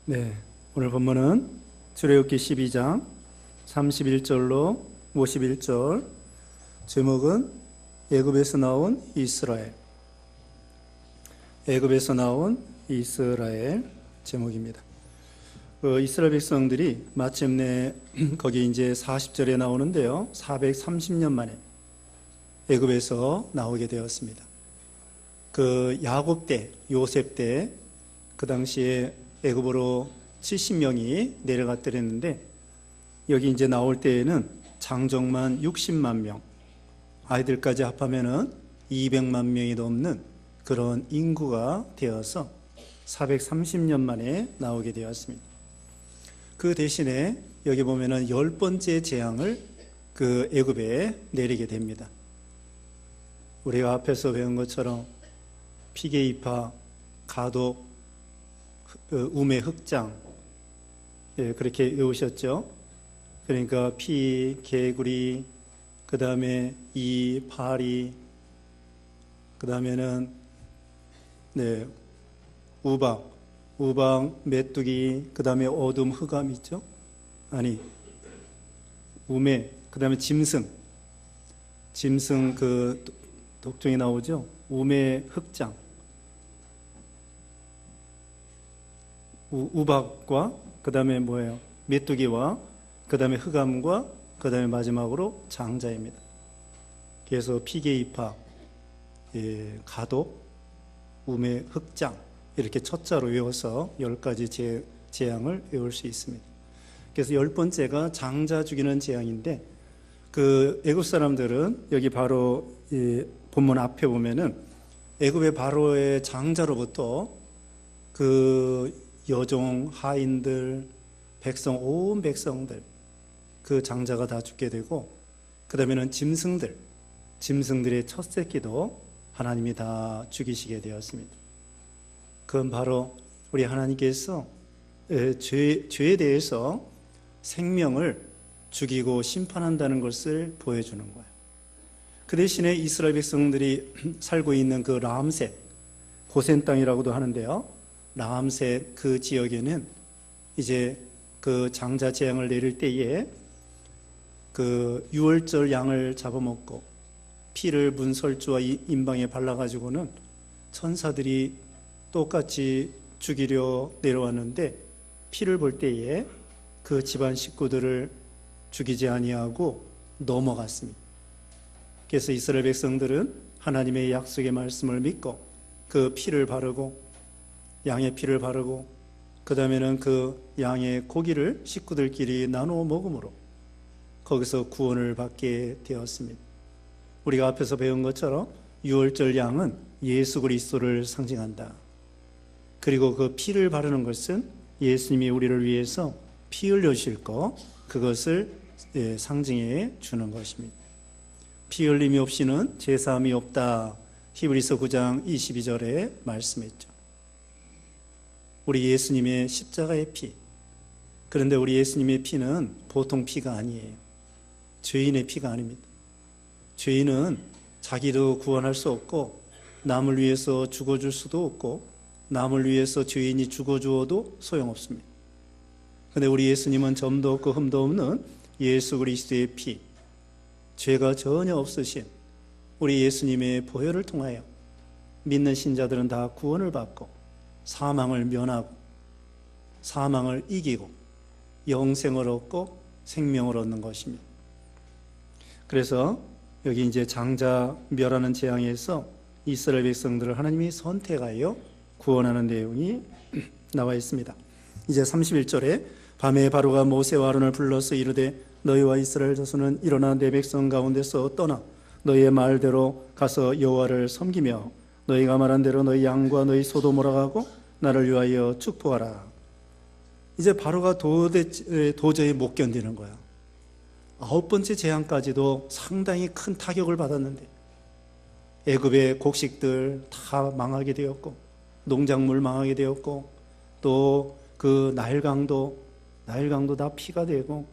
네, 오늘 본문은 출애굽기 12장 31절로 51절, 제목은 애굽에서 나온 이스라엘. 애굽에서 나온 이스라엘 제목입니다. 이스라엘 백성들이 마침내 거기 이제 40절에 나오는데요, 430년 만에 애굽에서 나오게 되었습니다. 그 야곱 때, 요셉 때, 그 당시에 애굽으로 70명이 내려갔더랬는데, 여기 이제 나올 때에는 장정만 60만 명, 아이들까지 합하면은 200만 명이 넘는 그런 인구가 되어서 430년 만에 나오게 되었습니다. 그 대신에 여기 보면은 10번째 재앙을 그 애굽에 내리게 됩니다. 우리가 앞에서 배운 것처럼 피게이파, 가독, 우메, 흑장, 그렇게 외우셨죠? 그러니까 피, 개구리, 그 다음에 이, 파리, 그 다음에는 우박, 메뚜기, 그 다음에 어둠, 흑암 있죠? 아니, 우메, 그 다음에 짐승 그 독종이 나오죠? 우메, 흑장, 우박과 그 다음에 뭐예요? 메뚜기와 그 다음에 흑암과 그 다음에 마지막으로 장자입니다. 그래서 피게이파, 가독, 우메, 흑장, 이렇게 첫자로 외워서 10가지 재앙을 외울 수 있습니다. 그래서 10번째가 장자 죽이는 재앙인데, 그 애굽 사람들은 여기 바로 이 본문 앞에 보면은 애굽의 바로의 장자로부터 그 여종, 하인들, 백성, 온 백성들, 그 장자가 다 죽게 되고, 그 다음에는 짐승들의 첫 새끼도 하나님이 다 죽이시게 되었습니다. 그건 바로 우리 하나님께서 죄에 대해서 생명을 죽이고 심판한다는 것을 보여주는 거예요. 그 대신에 이스라엘 백성들이 살고 있는 그 람셋, 고센 땅이라고도 하는데요, 람셋 그 지역에는 이제 그 장자 재앙을 내릴 때에 그 유월절 양을 잡아먹고 피를 문설주와 임방에 발라가지고는 천사들이 똑같이 죽이려 내려왔는데, 피를 볼 때에 그 집안 식구들을 죽이지 아니하고 넘어갔습니다. 그래서 이스라엘 백성들은 하나님의 약속의 말씀을 믿고 그 피를 바르고, 양의 피를 바르고, 그 다음에는 그 양의 고기를 식구들끼리 나누어 먹음으로 거기서 구원을 받게 되었습니다. 우리가 앞에서 배운 것처럼 유월절 양은 예수 그리스도를 상징한다. 그리고 그 피를 바르는 것은 예수님이 우리를 위해서 피 흘려주실 것, 그것을 상징해 주는 것입니다. 피 흘림이 없이는 제사함이 없다, 히브리서 9장 22절에 말씀했죠. 우리 예수님의 십자가의 피, 그런데 우리 예수님의 피는 보통 피가 아니에요. 죄인의 피가 아닙니다. 죄인은 자기도 구원할 수 없고, 남을 위해서 죽어줄 수도 없고, 남을 위해서 죄인이 죽어주어도 소용없습니다. 그런데 우리 예수님은 점도 없고 흠도 없는 예수 그리스도의 피, 죄가 전혀 없으신 우리 예수님의 보혈을 통하여 믿는 신자들은 다 구원을 받고 사망을 면하고 사망을 이기고 영생을 얻고 생명을 얻는 것입니다. 그래서 여기 이제 장자 멸하는 재앙에서 이스라엘 백성들을 하나님이 선택하여 구원하는 내용이 나와 있습니다. 이제 31절에 밤에 바로가 모세와 아론을 불러서 이르되 너희와 이스라엘 자손은 일어나 내 백성 가운데서 떠나 너희의 말대로 가서 여호와를 섬기며 너희가 말한 대로 너희 양과 너희 소도 몰아가고 나를 위하여 축복하라. 이제 바로가 도저히 못 견디는 거야. 9번째 재앙까지도 상당히 큰 타격을 받았는데 애굽의 곡식들 다 망하게 되었고, 농작물 망하게 되었고, 또 그 나일강도 다 피가 되고,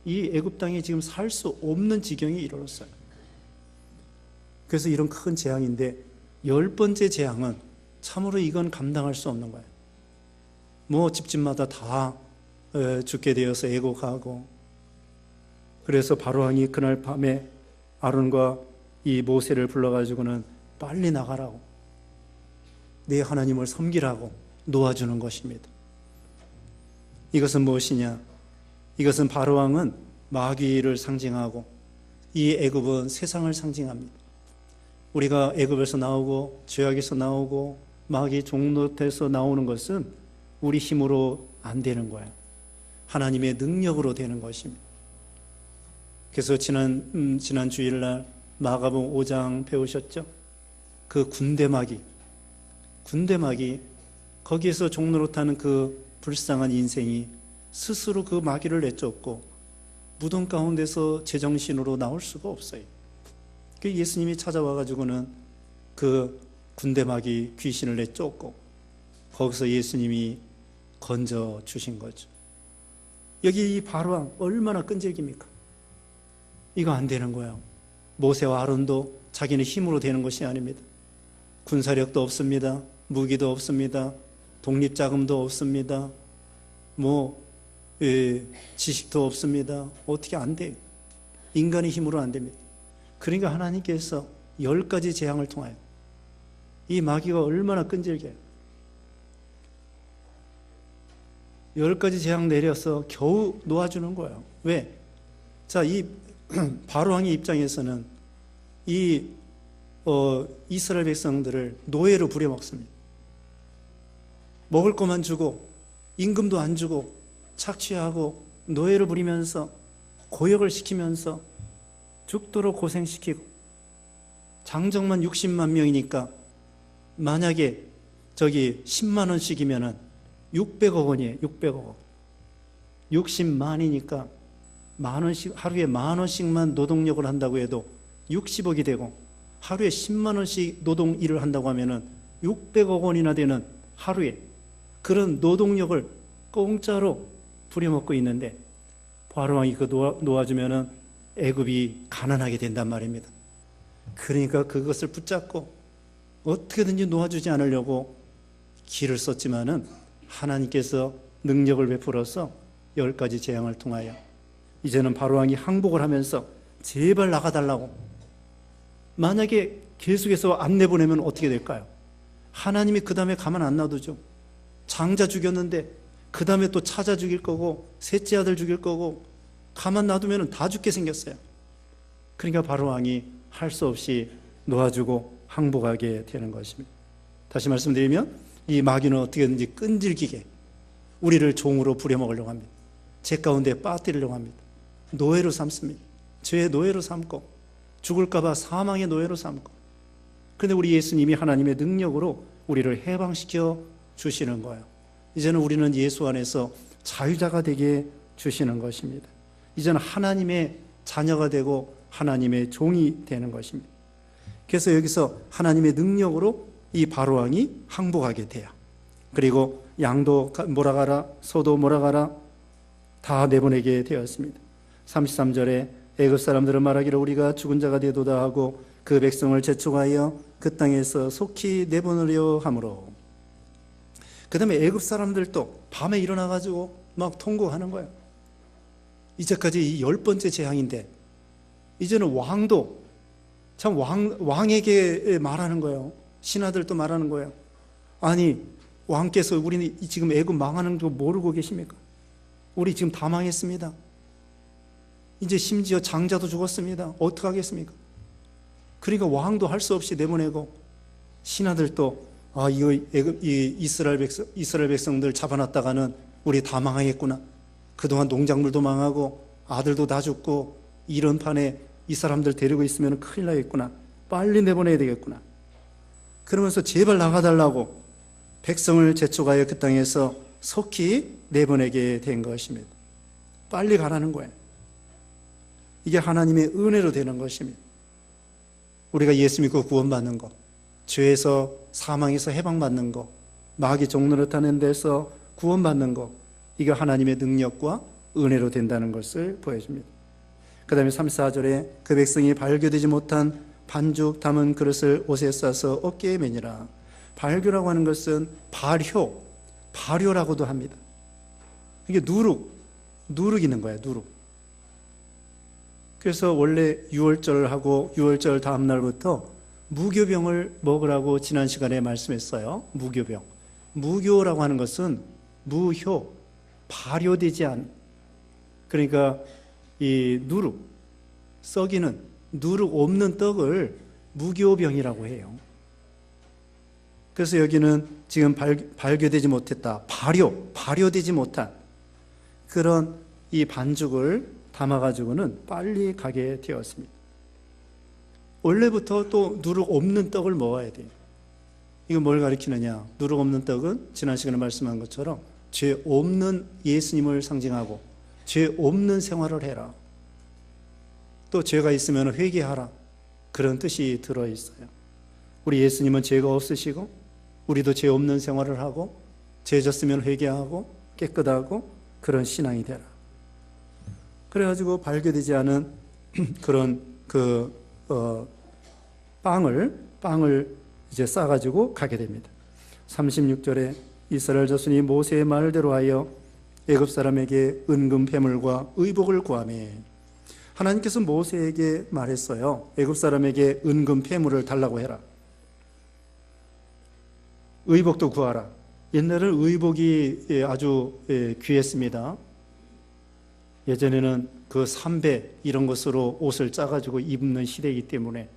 이 애굽 땅에 지금 살 수 없는 지경에 이르렀어요. 그래서 이런 큰 재앙인데 10번째 재앙은 참으로 이건 감당할 수 없는 거예요. 뭐 집집마다 다 죽게 되어서 애곡하고, 그래서 바로왕이 그날 밤에 아론과 이 모세를 불러가지고는 빨리 나가라고, 내 하나님을 섬기라고 놓아주는 것입니다. 이것은 무엇이냐? 이것은 바로왕은 마귀를 상징하고 이 애굽은 세상을 상징합니다. 우리가 애굽에서 나오고 죄악에서 나오고 마귀 종노릇에서 나오는 것은 우리 힘으로 안 되는 거예요. 하나님의 능력으로 되는 것입니다. 그래서 지난 주일날 마가복음 5장 배우셨죠? 그 군대 마귀 거기에서 종노릇하는 그 불쌍한 인생이 스스로 그 마귀를 내쫓고 무덤 가운데서 제정신으로 나올 수가 없어요. 그 예수님이 찾아와 가지고는 그 군대 마귀 귀신을 내쫓고 거기서 예수님이 건져 주신 거죠. 여기 이 바로왕 얼마나 끈질깁니까? 이거 안 되는 거예요. 모세와 아론도 자기는 힘으로 되는 것이 아닙니다. 군사력도 없습니다. 무기도 없습니다. 독립자금도 없습니다. 지식도 없습니다. 어떻게 안 돼요? 인간의 힘으로 안 됩니다. 그러니까 하나님께서 10가지 재앙을 통하여 이 마귀가 얼마나 끈질겨요. 10가지 재앙 내려서 겨우 놓아주는 거예요. 왜? 자, 이 바로왕의 입장에서는 이 이스라엘 백성들을 노예로 부려먹습니다. 먹을 것만 주고 임금도 안 주고 착취하고 노예를 부리면서 고역을 시키면서 죽도록 고생시키고, 장정만 60만 명이니까 만약에 저기 10만 원씩이면은 600억 원이에요. 600억 원. 60만이니까 만 원씩, 하루에 만 원씩만 노동력을 한다고 해도 60억이 되고, 하루에 10만 원씩 노동 일을 한다고 하면은 600억 원이나 되는 하루에 그런 노동력을 공짜로 부려먹고 있는데, 바로왕이 그거 놓아주면은 애굽이 가난하게 된단 말입니다. 그러니까 그것을 붙잡고 어떻게든지 놓아주지 않으려고 길을 썼지만은 하나님께서 능력을 베풀어서 10가지 재앙을 통하여 이제는 바로왕이 항복을 하면서 제발 나가달라고. 만약에 계속해서 안 내보내면 어떻게 될까요? 하나님이 그 다음에 가만 안 놔두죠. 장자 죽였는데 그 다음에 또 찾아 죽일 거고 셋째 아들 죽일 거고, 가만 놔두면 다 죽게 생겼어요. 그러니까 바로왕이 할 수 없이 놓아주고 항복하게 되는 것입니다. 다시 말씀드리면 이 마귀는 어떻게든지 끈질기게 우리를 종으로 부려먹으려고 합니다. 죄 가운데 빠뜨리려고 합니다. 노예로 삼습니다. 죄의 노예로 삼고 죽을까 봐 사망의 노예로 삼고. 그런데 우리 예수님이 하나님의 능력으로 우리를 해방시켜 주시는 거예요. 이제는 우리는 예수 안에서 자유자가 되게 주시는 것입니다. 이제는 하나님의 자녀가 되고 하나님의 종이 되는 것입니다. 그래서 여기서 하나님의 능력으로 이 바로왕이 항복하게 돼요. 그리고 양도 몰아가라, 소도 몰아가라, 다 내보내게 되었습니다. 33절에 애굽 사람들은 말하기를 우리가 죽은 자가 되도다 하고 그 백성을 재촉하여 그 땅에서 속히 내보내려 하므로. 그 다음에 애굽 사람들도 밤에 일어나가지고 막 통곡하는 거예요. 이제까지 이 10번째 재앙인데 이제는 왕도 참 왕에게 말하는 거예요. 신하들도 말하는 거예요. 아니, 왕께서 우리는 지금 애굽 망하는 거 모르고 계십니까? 우리 지금 다 망했습니다. 이제 심지어 장자도 죽었습니다. 어떡하겠습니까? 그러니까 왕도 할 수 없이 내보내고, 신하들도 이 이스라엘 백성들 잡아놨다가는 우리 다 망하겠구나. 그동안 농작물도 망하고 아들도 다 죽고 이런 판에 이 사람들 데리고 있으면 큰일 나겠구나. 빨리 내보내야 되겠구나. 그러면서 제발 나가달라고 백성을 재촉하여 그 땅에서 속히 내보내게 된 것입니다. 빨리 가라는 거예요. 이게 하나님의 은혜로 되는 것입니다. 우리가 예수 믿고 구원받는 것, 죄에서 사망에서 해방받는 것, 마귀 종노릇하는 데서 구원받는 것, 이게 하나님의 능력과 은혜로 된다는 것을 보여줍니다. 그 다음에 34절에 그 백성이 발교되지 못한 반죽 담은 그릇을 옷에 싸서 어깨에 매니라. 발교라고 하는 것은 발효, 발효라고도 합니다. 이게 누룩이는 거예요, 누룩. 그래서 원래 유월절하고 유월절 다음 날부터 무교병을 먹으라고 지난 시간에 말씀했어요. 무교병. 무교라고 하는 것은 무효, 발효되지 않은, 그러니까 이 누룩, 썩이는 누룩 없는 떡을 무교병이라고 해요. 그래서 여기는 지금 발교되지 못했다, 발효되지 못한 그런 이 반죽을 담아가지고는 빨리 가게 되었습니다. 원래부터 또 누룩 없는 떡을 먹어야 돼요. 이건 뭘 가리키느냐? 누룩 없는 떡은 지난 시간에 말씀한 것처럼 죄 없는 예수님을 상징하고 죄 없는 생활을 해라. 또 죄가 있으면 회개하라. 그런 뜻이 들어있어요. 우리 예수님은 죄가 없으시고 우리도 죄 없는 생활을 하고 죄 졌으면 회개하고 깨끗하고 그런 신앙이 되라. 그래가지고 발교되지 않은 그런 빵을 이제 싸가지고 가게 됩니다. 36절에 이스라엘 자손이 모세의 말대로 하여 애굽 사람에게 은금 패물과 의복을 구하매, 하나님께서 모세에게 말했어요. 애굽 사람에게 은금 패물을 달라고 해라. 의복도 구하라. 옛날에는 의복이 아주 귀했습니다. 예전에는 그 삼배 이런 것으로 옷을 짜가지고 입는 시대이기 때문에,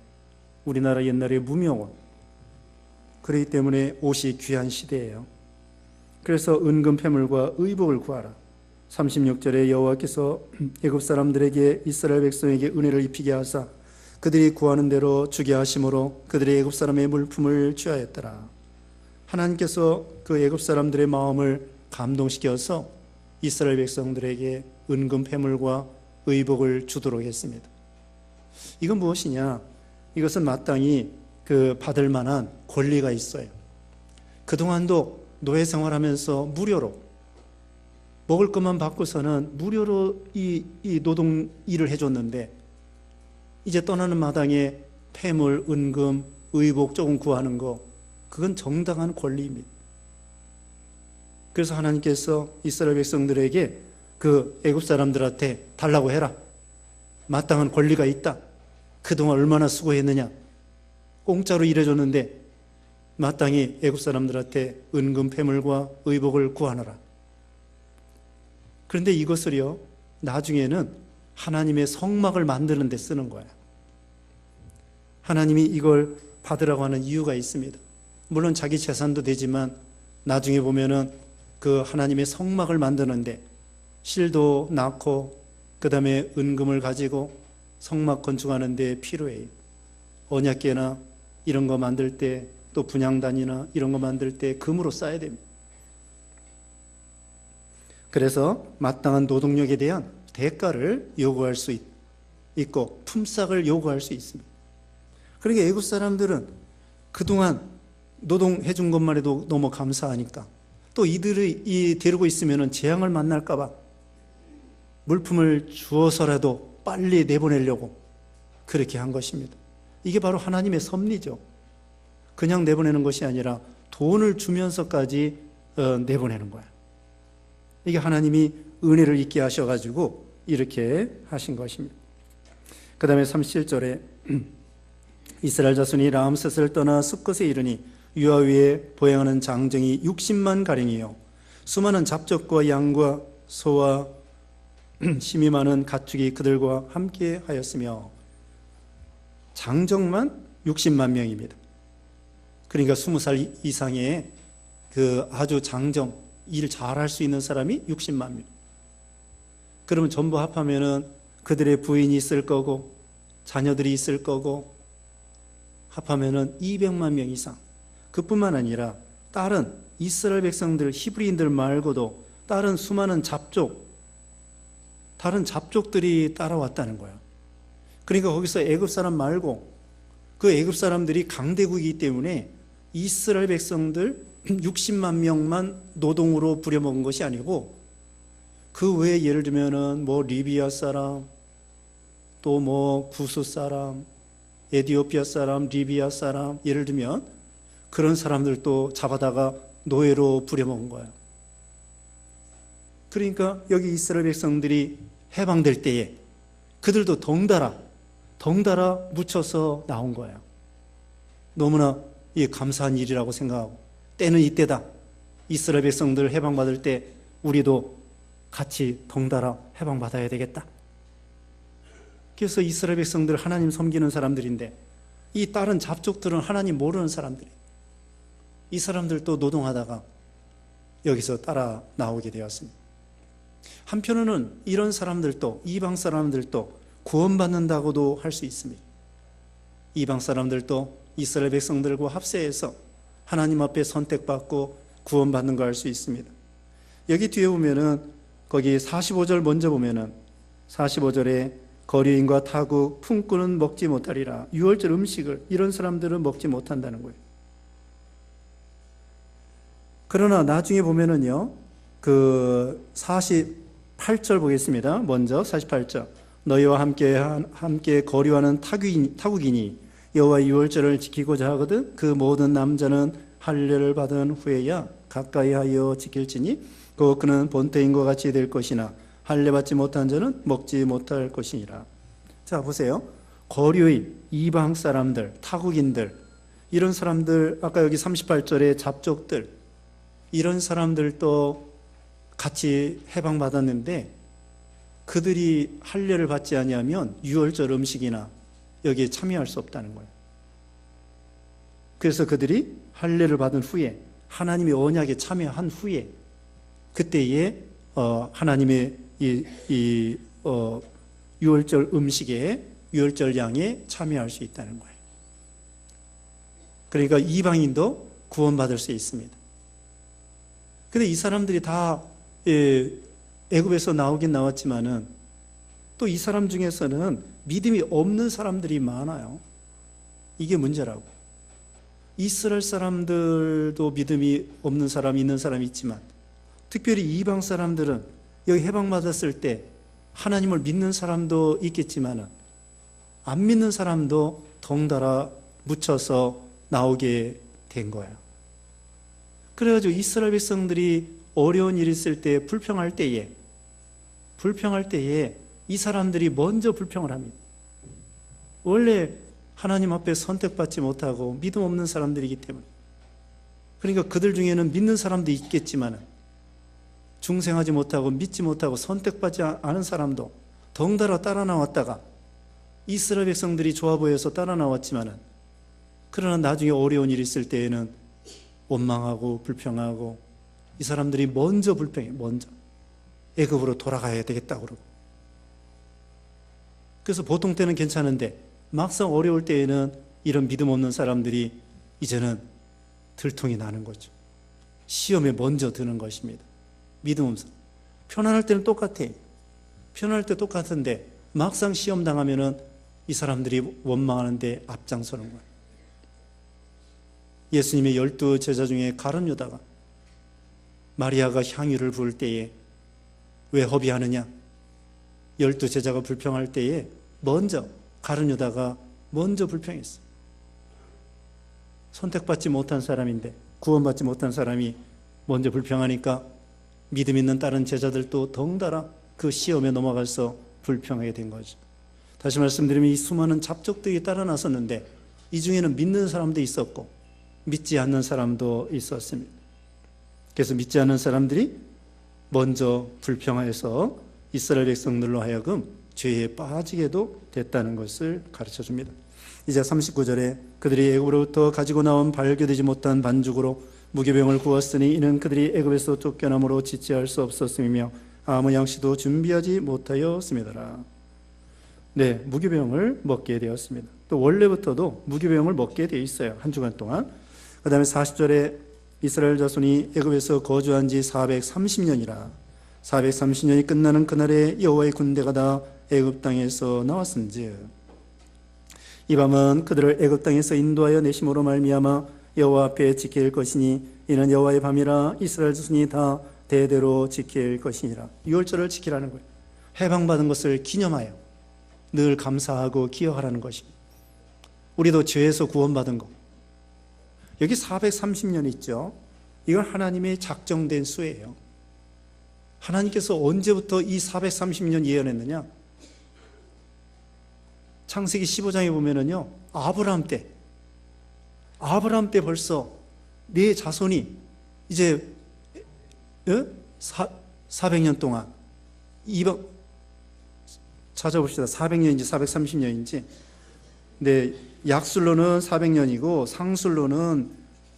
우리나라 옛날에 무명원, 그렇기 때문에 옷이 귀한 시대예요. 그래서 은금 패물과 의복을 구하라. 36절에 여호와께서 애굽 사람들에게 이스라엘 백성에게 은혜를 입히게 하사 그들이 구하는 대로 주게 하심으로 그들이 애굽 사람의 물품을 취하였더라. 하나님께서 그 애굽 사람들의 마음을 감동시켜서 이스라엘 백성들에게 은금 패물과 의복을 주도록 했습니다. 이건 무엇이냐? 이것은 마땅히 받을 만한 권리가 있어요. 그동안도 노예 생활하면서 무료로 먹을 것만 받고서는 무료로 이 노동 일을 해줬는데, 이제 떠나는 마당에 패물, 은금, 의복 조금 구하는 거, 그건 정당한 권리입니다. 그래서 하나님께서 이스라엘 백성들에게 그 애굽 사람들한테 달라고 해라. 마땅한 권리가 있다. 그동안 얼마나 수고했느냐. 공짜로 일해줬는데 마땅히 애굽 사람들한테 은금 패물과 의복을 구하노라. 그런데 이것을요, 나중에는 하나님의 성막을 만드는 데 쓰는 거야. 하나님이 이걸 받으라고 하는 이유가 있습니다. 물론 자기 재산도 되지만 나중에 보면은 그 하나님의 성막을 만드는데 실도 낳고 그 다음에 은금을 가지고 성막 건축하는 데 필요해요. 언약궤나 이런 거 만들 때, 또 분향단이나 이런 거 만들 때 금으로 쌓아야 됩니다. 그래서 마땅한 노동력에 대한 대가를 요구할 수 있고 품삯을 요구할 수 있습니다. 그러니까 애굽 사람들은 그동안 노동해 준 것만 해도 너무 감사하니까, 또 이들이 데리고 있으면 재앙을 만날까 봐 물품을 주어서라도 빨리 내보내려고 그렇게 한 것입니다. 이게 바로 하나님의 섭리죠. 그냥 내보내는 것이 아니라 돈을 주면서까지 내보내는 거야. 이게 하나님이 은혜를 있게 하셔가지고 이렇게 하신 것입니다. 그 다음에 37절에 이스라엘 자손이 라암셋을 떠나 숫것에 이르니 유아 위에 보행하는 장정이 60만 가량이요 수많은 잡적과 양과 소와 심이 많은 가축이 그들과 함께 하였으며, 장정만 60만 명입니다. 그러니까 20살 이상의 그 아주 장정, 일 잘할 수 있는 사람이 60만 명. 그러면 전부 합하면은 그들의 부인이 있을 거고 자녀들이 있을 거고 합하면은 200만 명 이상. 그뿐만 아니라 다른 이스라엘 백성들, 히브리인들 말고도 다른 수많은 다른 잡족들이 따라왔다는 거예요. 그러니까 거기서 애굽 사람 말고 그 애굽 사람들이 강대국이기 때문에 이스라엘 백성들 60만 명만 노동으로 부려먹은 것이 아니고, 그 외에 예를 들면은 리비아 사람, 또 구스 사람, 에티오피아 사람, 리비아 사람, 예를 들면 그런 사람들도 잡아다가 노예로 부려먹은 거예요. 그러니까 여기 이스라엘 백성들이 해방될 때에 그들도 덩달아 묻혀서 나온 거예요. 너무나 감사한 일이라고 생각하고, 때는 이때다. 이스라엘 백성들 해방받을 때 우리도 같이 덩달아 해방받아야 되겠다. 그래서 이스라엘 백성들 하나님 섬기는 사람들인데, 이 다른 잡족들은 하나님 모르는 사람들이에요. 이 사람들도 노동하다가 여기서 따라 나오게 되었습니다. 한편으로는 이런 사람들도, 이방 사람들도 구원받는다고도 할 수 있습니다. 이방 사람들도 이스라엘 백성들과 합세해서 하나님 앞에 선택받고 구원받는 거 알 수 있습니다. 여기 뒤에 보면은, 거기 45절 먼저 보면은 45절에 거류인과 타국, 품꾼은 먹지 못하리라. 유월절 음식을 이런 사람들은 먹지 못한다는 거예요. 그러나 나중에 보면은요, 그 48절 보겠습니다. 먼저 48절. 너희와 함께 거류하는 타국이니 여호와의 유월절을 지키고자 하거든 그 모든 남자는 할례를 받은 후에야 가까이 하여 지킬지니 그는 본태인과 같이 될 것이나 할례 받지 못한 자는 먹지 못할 것이니라. 자, 보세요. 거류인, 이방 사람들, 타국인들, 이런 사람들, 아까 여기 38절에 잡족들, 이런 사람들도 같이 해방받았는데 그들이 할례를 받지 아니하면 유월절 음식이나 여기에 참여할 수 없다는 거예요. 그래서 그들이 할례를 받은 후에, 하나님의 언약에 참여한 후에, 그때에 하나님의 유월절 음식에, 유월절 양에 참여할 수 있다는 거예요. 그러니까 이방인도 구원받을 수 있습니다. 근데 이 사람들이 다 애굽에서 나오긴 나왔지만은 또 이 사람 중에서는 믿음이 없는 사람들이 많아요. 이게 문제라고. 이스라엘 사람들도 믿음이 없는 사람, 있는 사람이 있지만 특별히 이방 사람들은 여기 해방받았을 때 하나님을 믿는 사람도 있겠지만은 안 믿는 사람도 덩달아 묻혀서 나오게 된 거예요. 그래가지고 이스라엘 백성들이 어려운 일이 있을 때, 불평할 때에 이 사람들이 먼저 불평을 합니다. 원래 하나님 앞에 선택받지 못하고 믿음 없는 사람들이기 때문에. 그러니까 그들 중에는 믿는 사람도 있겠지만 중생하지 못하고 믿지 못하고 선택받지 않은 사람도 덩달아 따라 나왔다가 이스라엘 백성들이 좋아 보여서 따라 나왔지만 그러나 나중에 어려운 일이 있을 때에는 원망하고 불평하고, 이 사람들이 먼저 불평해. 먼저 애굽으로 돌아가야 되겠다고 그러고. 그래서 보통 때는 괜찮은데 막상 어려울 때에는 이런 믿음 없는 사람들이 이제는 들통이 나는 거죠. 시험에 먼저 드는 것입니다. 믿음 없어. 편안할 때는 똑같아. 편안할 때 똑같은데 막상 시험 당하면은 이 사람들이 원망하는데 앞장서는 거예요. 예수님의 12 제자 중에 가룟 유다가 마리아가 향유를 부을 때에 왜 허비하느냐? 12 제자가 불평할 때에 먼저 가룟 유다가 먼저 불평했어. 선택받지 못한 사람인데, 구원받지 못한 사람이 먼저 불평하니까 믿음 있는 다른 제자들도 덩달아 그 시험에 넘어가서 불평하게 된 거죠. 다시 말씀드리면 이 수많은 잡족들이 따라 나섰는데 이 중에는 믿는 사람도 있었고 믿지 않는 사람도 있었습니다. 그래서 믿지 않는 사람들이 먼저 불평하여서 이스라엘 백성들로 하여금 죄에 빠지게도 됐다는 것을 가르쳐 줍니다. 이제 39절에 그들이 애굽으로부터 가지고 나온 발교되지 못한 반죽으로 무교병을 구웠으니 이는 그들이 애굽에서 쫓겨남으로 지체할 수 없었음이며 아무 양식도 준비하지 못하였음이더라. 네, 무교병을 먹게 되었습니다. 또 원래부터도 무교병을 먹게 되어 있어요. 한 주간 동안. 그 다음에 40절에 이스라엘 자손이 애굽에서 거주한 지 430년이라 430년이 끝나는 그날에 여호와의 군대가 다 애굽 땅에서 나왔은즉 이 밤은 그들을 애굽 땅에서 인도하여 내심으로 말미암아 여호와 앞에 지킬 것이니 이는 여호와의 밤이라 이스라엘 자손이 다 대대로 지킬 것이니라. 유월절을 지키라는 거예요. 해방받은 것을 기념하여 늘 감사하고 기억하라는 것입니다. 우리도 죄에서 구원받은 것, 여기 430년 있죠. 이건 하나님의 작정된 수예요. 하나님께서 언제부터 이 430년 예언했느냐? 창세기 15장에 보면은요, 아브라함 때 벌써 네 자손이 이제 400년 동안 찾아봅시다. 400년인지 430년인지. 네, 약술로는 400년이고 상술로는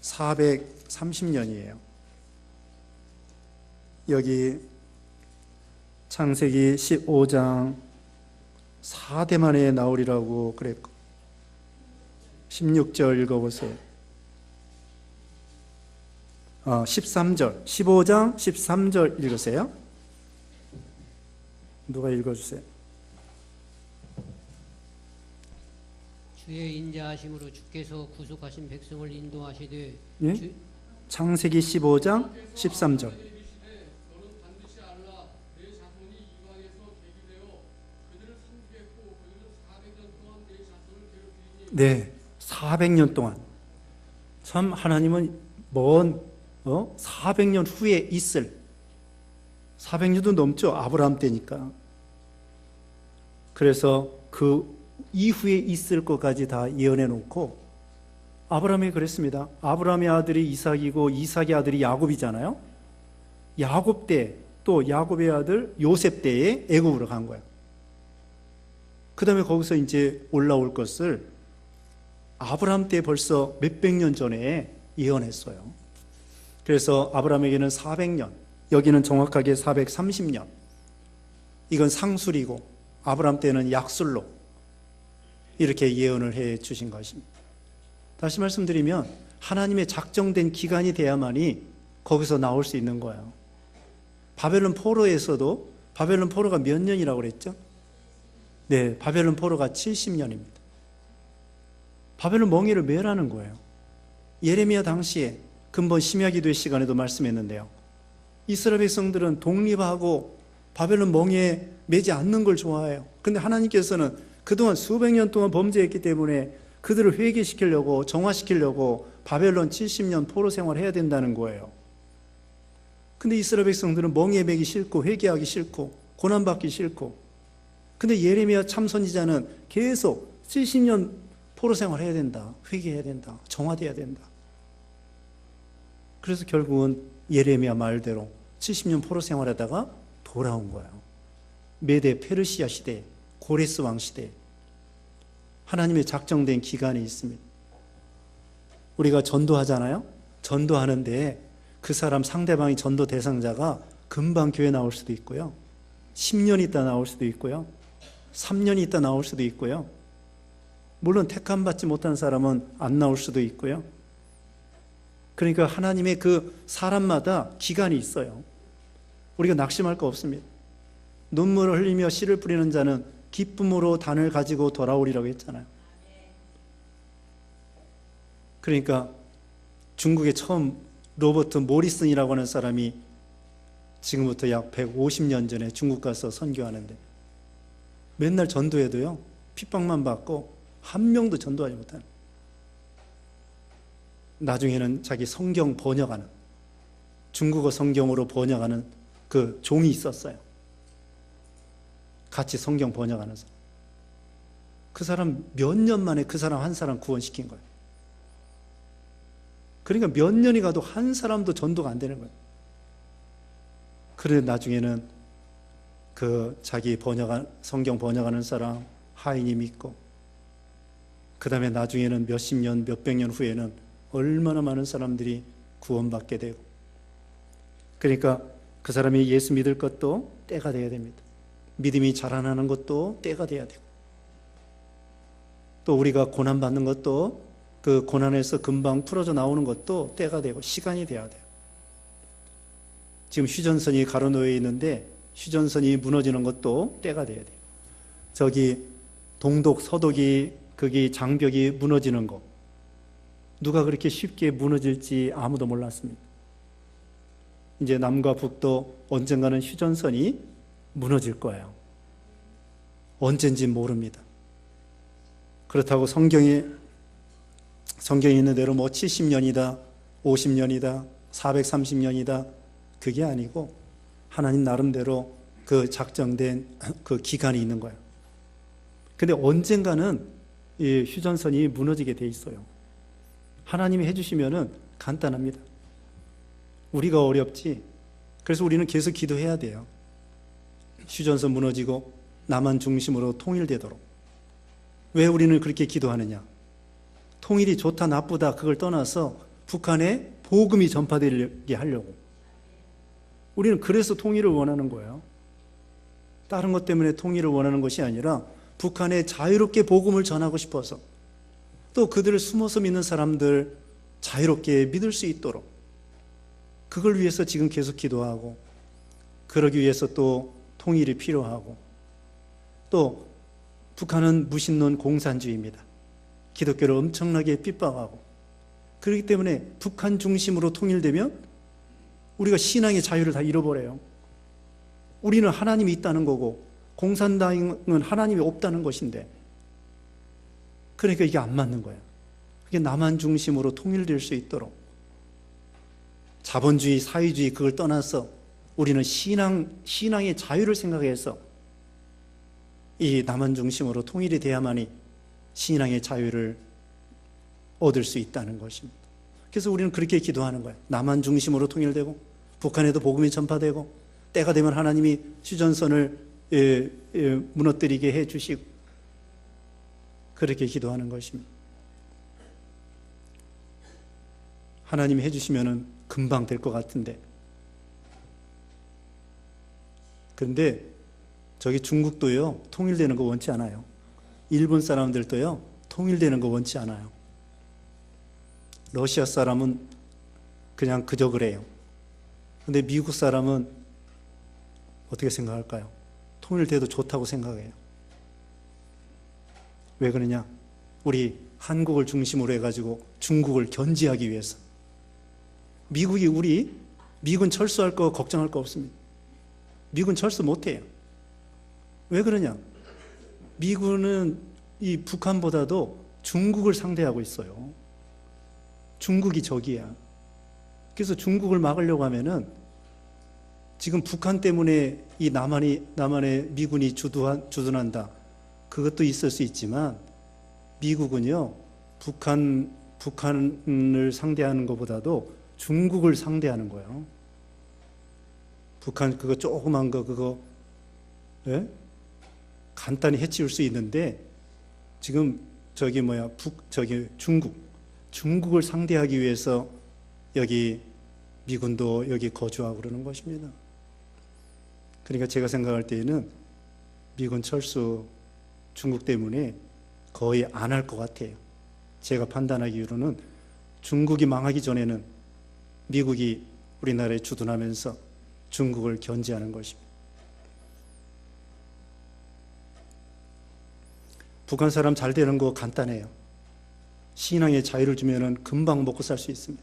430년이에요. 여기 창세기 15장 4대 만에 나오리라고 그랬고 16절 읽어보세요. 13절 15장 13절 읽으세요. 누가 읽어주세요. 주의 인자하심으로 주께서 구속하신 백성을 인도하시되 예? 창세기 15장 13절. 네, 400년 동안. 참 하나님은 먼 400년 후에 있을, 400년도 넘죠. 아브라함 때니까. 그래서 그 이후에 있을 것까지 다 예언해 놓고, 아브라함이 그랬습니다. 아브라함의 아들이 이삭이고 이삭의 아들이 야곱이잖아요. 야곱 때, 또 야곱의 아들 요셉 때에 애굽으로 간 거예요. 그 다음에 거기서 이제 올라올 것을 아브라함 때 벌써 몇백 년 전에 예언했어요. 그래서 아브라함에게는 400년, 여기는 정확하게 430년. 이건 상술이고 아브라함 때는 약술로 이렇게 예언을 해 주신 것입니다. 다시 말씀드리면 하나님의 작정된 기간이 돼야만이 거기서 나올 수 있는 거예요. 바벨론 포로에서도 바벨론 포로가 몇 년이라고 그랬죠? 네, 바벨론 포로가 70년입니다. 바벨론 멍에를 매라는 거예요. 예레미야 당시에 근본 심야기도의 시간에도 말씀했는데요. 이스라엘 백성들은 독립하고 바벨론 멍에에 매지 않는 걸 좋아해요. 그런데 하나님께서는 그동안 수백 년 동안 범죄했기 때문에 그들을 회개시키려고 정화시키려고 바벨론 70년 포로 생활을 해야 된다는 거예요. 근데 이스라엘 백성들은 멍에에 매기 싫고 회개하기 싫고 고난받기 싫고, 근데 예레미야 참 선지자는 계속 70년 포로 생활해야 된다, 회개해야 된다, 정화돼야 된다. 그래서 결국은 예레미야 말대로 70년 포로 생활하다가 돌아온 거예요. 메데 페르시아 시대, 고레스 왕 시대. 하나님의 작정된 기간이 있습니다. 우리가 전도하잖아요. 전도하는데 그 사람 상대방이 전도 대상자가 금방 교회 나올 수도 있고요, 10년 있다 나올 수도 있고요, 3년 있다 나올 수도 있고요, 물론 택함 받지 못한 사람은 안 나올 수도 있고요. 그러니까 하나님의 그 사람마다 기간이 있어요. 우리가 낙심할 거 없습니다. 눈물을 흘리며 씨를 뿌리는 자는 기쁨으로 단을 가지고 돌아오리라고 했잖아요. 그러니까 중국에 처음 로버트 모리슨이라고 하는 사람이 지금부터 약 150년 전에 중국 가서 선교하는데 맨날 전도해도요, 핍박만 받고 한 명도 전도하지 못하는, 나중에는 자기 성경 번역하는, 중국어 성경으로 번역하는 그 종이 있었어요. 같이 성경 번역하는 사람. 그 사람 몇 년 만에 그 사람 한 사람 구원시킨 거예요. 그러니까 몇 년이 가도 한 사람도 전도가 안 되는 거예요. 그래 나중에는 그 자기 성경 번역하는 사람 하인이 믿고, 그 다음에 나중에는 몇십 년, 몇백 년 후에는 얼마나 많은 사람들이 구원받게 되고, 그러니까 그 사람이 예수 믿을 것도 때가 돼야 됩니다. 믿음이 자라나는 것도 때가 돼야 되고, 또 우리가 고난받는 것도 그 고난에서 금방 풀어져 나오는 것도 때가 되고 시간이 돼야 돼요. 지금 휴전선이 가로놓여 있는데 휴전선이 무너지는 것도 때가 돼야 돼요. 저기 동독, 서독이 거기 장벽이 무너지는 거, 누가 그렇게 쉽게 무너질지 아무도 몰랐습니다. 이제 남과 북도 언젠가는 휴전선이 무너질 거예요. 언젠지 모릅니다. 그렇다고 성경에 있는 대로 뭐 70년이다, 50년이다, 430년이다, 그게 아니고 하나님 나름대로 그 작정된 그 기간이 있는 거예요. 근데 언젠가는 이 휴전선이 무너지게 돼 있어요. 하나님이 해주시면은 간단합니다. 우리가 어렵지. 그래서 우리는 계속 기도해야 돼요. 휴전선 무너지고 남한 중심으로 통일되도록. 왜 우리는 그렇게 기도하느냐? 통일이 좋다 나쁘다 그걸 떠나서 북한에 복음이 전파되게 하려고. 우리는 그래서 통일을 원하는 거예요. 다른 것 때문에 통일을 원하는 것이 아니라 북한에 자유롭게 복음을 전하고 싶어서, 또 그들을 숨어서 믿는 사람들 자유롭게 믿을 수 있도록, 그걸 위해서 지금 계속 기도하고, 그러기 위해서 또 통일이 필요하고, 또 북한은 무신론 공산주의입니다. 기독교를 엄청나게 핍박하고, 그렇기 때문에 북한 중심으로 통일되면 우리가 신앙의 자유를 다 잃어버려요. 우리는 하나님이 있다는 거고 공산당은 하나님이 없다는 것인데, 그러니까 이게 안 맞는 거예요. 그게 남한 중심으로 통일될 수 있도록 자본주의, 사회주의 그걸 떠나서 우리는 신앙의 자유를 생각해서 이 남한 중심으로 통일이 돼야만이 신앙의 자유를 얻을 수 있다는 것입니다. 그래서 우리는 그렇게 기도하는 거예요. 남한 중심으로 통일되고 북한에도 복음이 전파되고 때가 되면 하나님이 휴전선을 무너뜨리게 해주시고, 그렇게 기도하는 것입니다. 하나님이 해주시면 금방 될 것 같은데, 그런데 저기 중국도요 통일되는 거 원치 않아요. 일본 사람들도요 통일되는 거 원치 않아요. 러시아 사람은 그냥 그저 그래요. 근데 미국 사람은 어떻게 생각할까요? 통일돼도 좋다고 생각해요. 왜 그러냐? 우리 한국을 중심으로 해가지고 중국을 견제하기 위해서. 미군 철수할 거 걱정할 거 없습니다. 미군 철수 못해요. 왜 그러냐? 미군은 이 북한보다도 중국을 상대하고 있어요. 중국이 적이야. 그래서 중국을 막으려고 하면은 지금 북한 때문에 이 남한의 미군이 주둔한다. 그것도 있을 수 있지만 미국은요 북한을 상대하는 것보다도 중국을 상대하는 거예요. 북한 그거 조그만 거 그거 간단히 해치울 수 있는데 지금 중국을 상대하기 위해서 여기 미군도 여기 거주하고 그러는 것입니다. 그러니까 제가 생각할 때에는 미군 철수 중국 때문에 거의 안 할 것 같아요. 제가 판단하기로는 중국이 망하기 전에는 미국이 우리나라에 주둔하면서 중국을 견제하는 것입니다. 북한 사람 잘 되는 거 간단해요. 신앙의 자유를 주면은 금방 먹고 살 수 있습니다.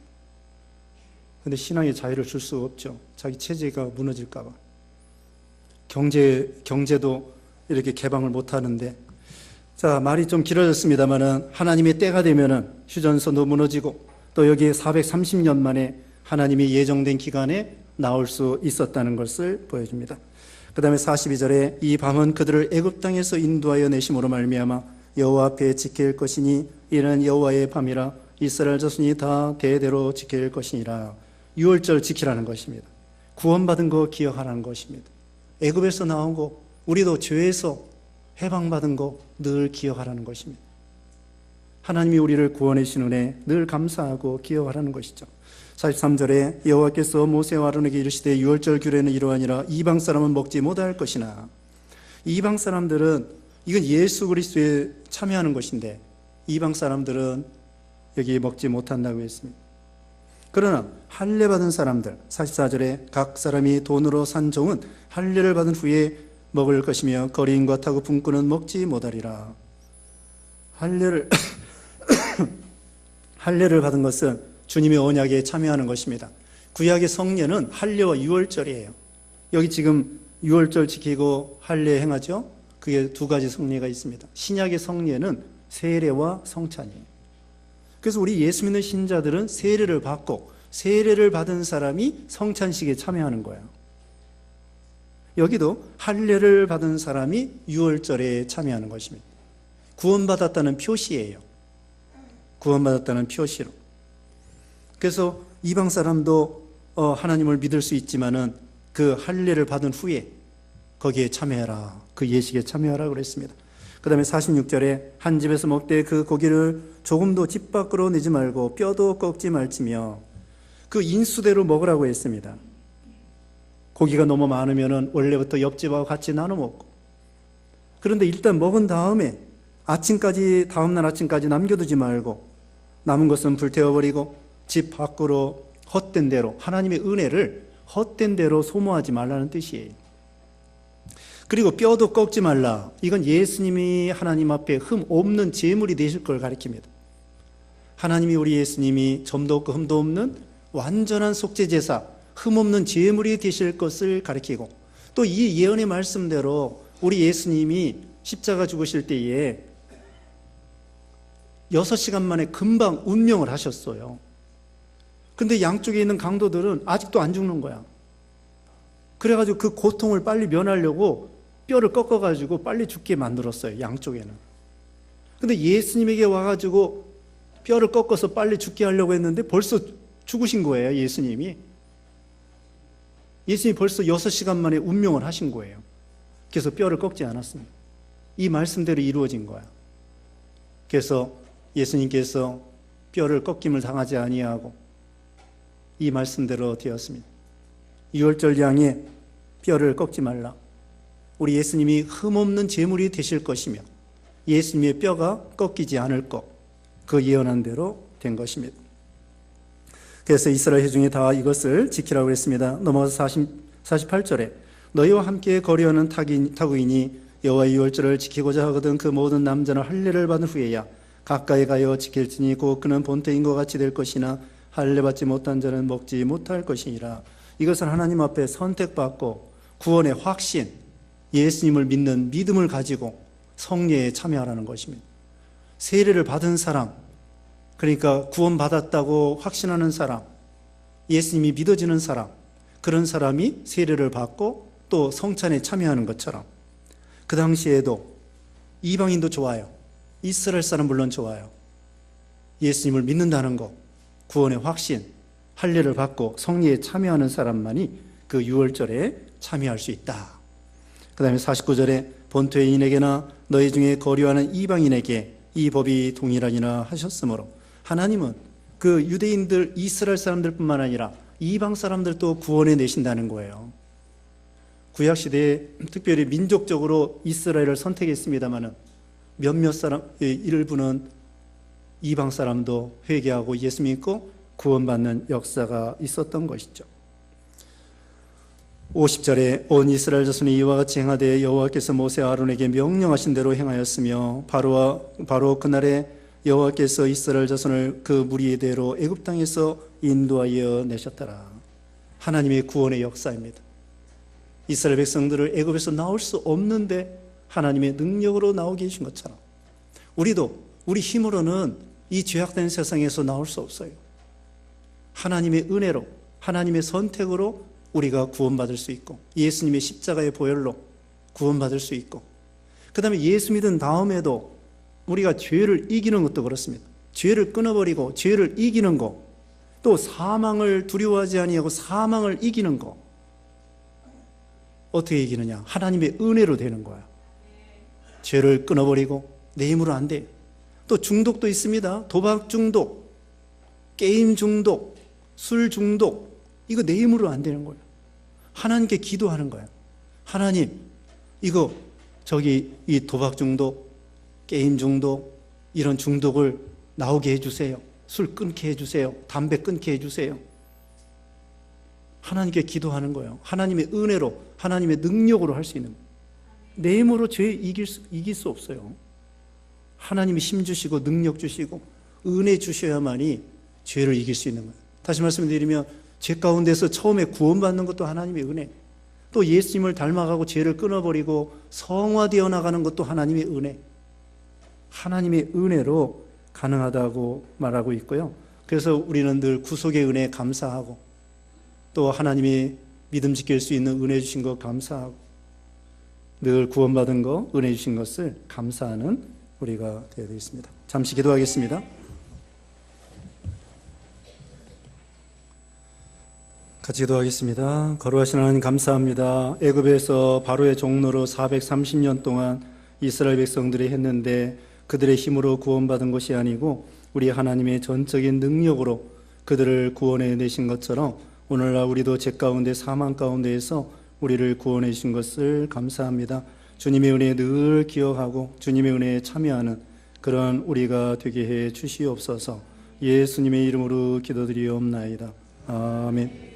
근데 신앙의 자유를 줄 수 없죠. 자기 체제가 무너질까 봐. 경제도 이렇게 개방을 못 하는데, 자, 말이 좀 길어졌습니다만은 하나님의 때가 되면은 휴전선도 무너지고 또 여기에 430년 만에 하나님이 예정된 기간에 나올 수 있었다는 것을 보여줍니다. 그 다음에 42절에 이 밤은 그들을 애굽 땅에서 인도하여 내심으로 말미암아 여호와 앞에 지킬 것이니 이는 여호와의 밤이라 이스라엘 자손이 다 대대로 지킬 것이니라. 유월절 지키라는 것입니다. 구원받은 거 기억하라는 것입니다. 애굽에서 나온 거, 우리도 죄에서 해방받은 거 늘 기억하라는 것입니다. 하나님이 우리를 구원해 주신 은혜 늘 감사하고 기억하라는 것이죠. 43절에 여호와께서 모세와 아론에게 이르시되 유월절 규례는 이러하니라 이방 사람은 먹지 못할 것이나. 이방 사람들은 이건 예수 그리스도에 참여하는 것인데 이방 사람들은 여기 먹지 못한다고 했습니다. 그러나 할례 받은 사람들, 44절에 각 사람이 돈으로 산 종은 할례를 받은 후에 먹을 것이며 거리인과 타고 품꾼은 먹지 못하리라. 할례를 받은 것은 주님의 언약에 참여하는 것입니다. 구약의 성례는 할례와 유월절이에요. 여기 지금 유월절 지키고 할례 행하죠. 그게 두 가지 성례가 있습니다. 신약의 성례는 세례와 성찬이에요. 그래서 우리 예수 믿는 신자들은 세례를 받고 세례를 받은 사람이 성찬식에 참여하는 거예요. 여기도 할례를 받은 사람이 유월절에 참여하는 것입니다. 구원받았다는 표시예요. 구원받았다는 표시로. 그래서 이방 사람도 하나님을 믿을 수 있지만은 그 할례를 받은 후에 거기에 참여해라. 그 예식에 참여하라 그랬습니다. 그 다음에 46절에 한 집에서 먹되 그 고기를 조금도 집 밖으로 내지 말고 뼈도 꺾지 말지며 그 인수대로 먹으라고 했습니다. 고기가 너무 많으면은 원래부터 옆집하고 같이 나눠 먹고, 그런데 일단 먹은 다음에 다음날 아침까지 남겨두지 말고 남은 것은 불태워버리고 집 밖으로 헛된 대로, 하나님의 은혜를 헛된 대로 소모하지 말라는 뜻이에요. 그리고 뼈도 꺾지 말라. 이건 예수님이 하나님 앞에 흠 없는 제물이 되실 걸 가리킵니다. 하나님이 우리 예수님이 점도 없고 흠도 없는 완전한 속죄제사, 흠 없는 제물이 되실 것을 가리키고, 또 이 예언의 말씀대로 우리 예수님이 십자가 죽으실 때에 6시간 만에 금방 운명을 하셨어요. 근데 양쪽에 있는 강도들은 아직도 안 죽는 거야. 그래가지고 그 고통을 빨리 면하려고 뼈를 꺾어가지고 빨리 죽게 만들었어요, 양쪽에는. 근데 예수님에게 와가지고 뼈를 꺾어서 빨리 죽게 하려고 했는데 벌써 죽으신 거예요, 예수님이. 예수님이 벌써 6시간 만에 운명을 하신 거예요. 그래서 뼈를 꺾지 않았습니다. 이 말씀대로 이루어진 거야. 그래서 예수님께서 뼈를 꺾임을 당하지 아니하고 이 말씀대로 되었습니다. 유월절 양의 뼈를 꺾지 말라. 우리 예수님이 흠없는 제물이 되실 것이며 예수님의 뼈가 꺾이지 않을 것, 그 예언한 대로 된 것입니다. 그래서 이스라엘 회중이 다 이것을 지키라고 했습니다. 넘어가서 48절에 너희와 함께 거리하는 타국인이 여호와의 유월절을 지키고자 하거든 그 모든 남자는 할례를 받은 후에야 가까이 가여 지킬지니 곧 그는 본태인과 같이 될 것이나 할례 받지 못한 자는 먹지 못할 것이니라. 이것은 하나님 앞에 선택받고 구원의 확신, 예수님을 믿는 믿음을 가지고 성례에 참여하라는 것입니다. 세례를 받은 사람, 그러니까 구원받았다고 확신하는 사람, 예수님이 믿어지는 사람, 그런 사람이 세례를 받고 또 성찬에 참여하는 것처럼, 그 당시에도 이방인도 좋아요. 이스라엘 사람 물론 좋아요. 예수님을 믿는다는 것, 구원의 확신, 할례를 받고 성례에 참여하는 사람만이 그 유월절에 참여할 수 있다. 그 다음에 49절에 본토인에게나 너희 중에 거류하는 이방인에게 이 법이 동일하니라 하셨으므로, 하나님은 그 유대인들, 이스라엘 사람들뿐만 아니라 이방 사람들도 구원해 내신다는 거예요. 구약시대에 특별히 민족적으로 이스라엘을 선택했습니다마는 몇몇 사람, 일부는 이방 사람도 회개하고 예수 믿고 구원받는 역사가 있었던 것이죠. 50절에 온 이스라엘 자손이 이와 같이 행하되 여호와께서 모세 아론에게 명령하신 대로 행하였으며 바로 그날에 여호와께서 이스라엘 자손을 그 무리대로 애굽 땅에서 인도하여 내셨더라. 하나님의 구원의 역사입니다. 이스라엘 백성들을 애굽에서 나올 수 없는데 하나님의 능력으로 나오게 해주신 것처럼 우리도 우리 힘으로는 이 죄악된 세상에서 나올 수 없어요. 하나님의 은혜로, 하나님의 선택으로 우리가 구원받을 수 있고 예수님의 십자가의 보혈로 구원받을 수 있고, 그 다음에 예수 믿은 다음에도 우리가 죄를 이기는 것도 그렇습니다. 죄를 끊어버리고 죄를 이기는 것, 또 사망을 두려워하지 아니하고 사망을 이기는 것, 어떻게 이기느냐? 하나님의 은혜로 되는 거야. 죄를 끊어버리고 내 힘으로 안 돼. 또 중독도 있습니다. 도박 중독, 게임 중독, 술 중독, 이거 내 힘으로 안 되는 거예요. 하나님께 기도하는 거예요. 하나님, 이거 이 도박 중독, 게임 중독, 이런 중독을 나오게 해주세요. 술 끊게 해주세요. 담배 끊게 해주세요. 하나님께 기도하는 거예요. 하나님의 은혜로, 하나님의 능력으로 할 수 있는 거예요. 내 힘으로 죄 이길 수 없어요. 하나님이 힘 주시고 능력 주시고 은혜 주셔야만이 죄를 이길 수 있는 거예요. 다시 말씀드리면 죄 가운데서 처음에 구원받는 것도 하나님의 은혜, 또 예수님을 닮아가고 죄를 끊어버리고 성화되어 나가는 것도 하나님의 은혜, 하나님의 은혜로 가능하다고 말하고 있고요. 그래서 우리는 늘 구속의 은혜에 감사하고 또 하나님이 믿음 지킬 수 있는 은혜 주신 것 감사하고 늘 구원받은 거 은혜 주신 것을 감사하는 우리가 되어야 되겠습니다. 잠시 기도하겠습니다. 같이 기도하겠습니다. 거룩하신 하나님 감사합니다. 애굽에서 바로의 종로로 430년 동안 이스라엘 백성들이 했는데 그들의 힘으로 구원받은 것이 아니고 우리 하나님의 전적인 능력으로 그들을 구원해 내신 것처럼 오늘날 우리도 죄 가운데 사망 가운데에서 우리를 구원해 주신 것을 감사합니다. 주님의 은혜 늘 기억하고 주님의 은혜에 참여하는 그런 우리가 되게 해 주시옵소서. 예수님의 이름으로 기도드리옵나이다. 아멘.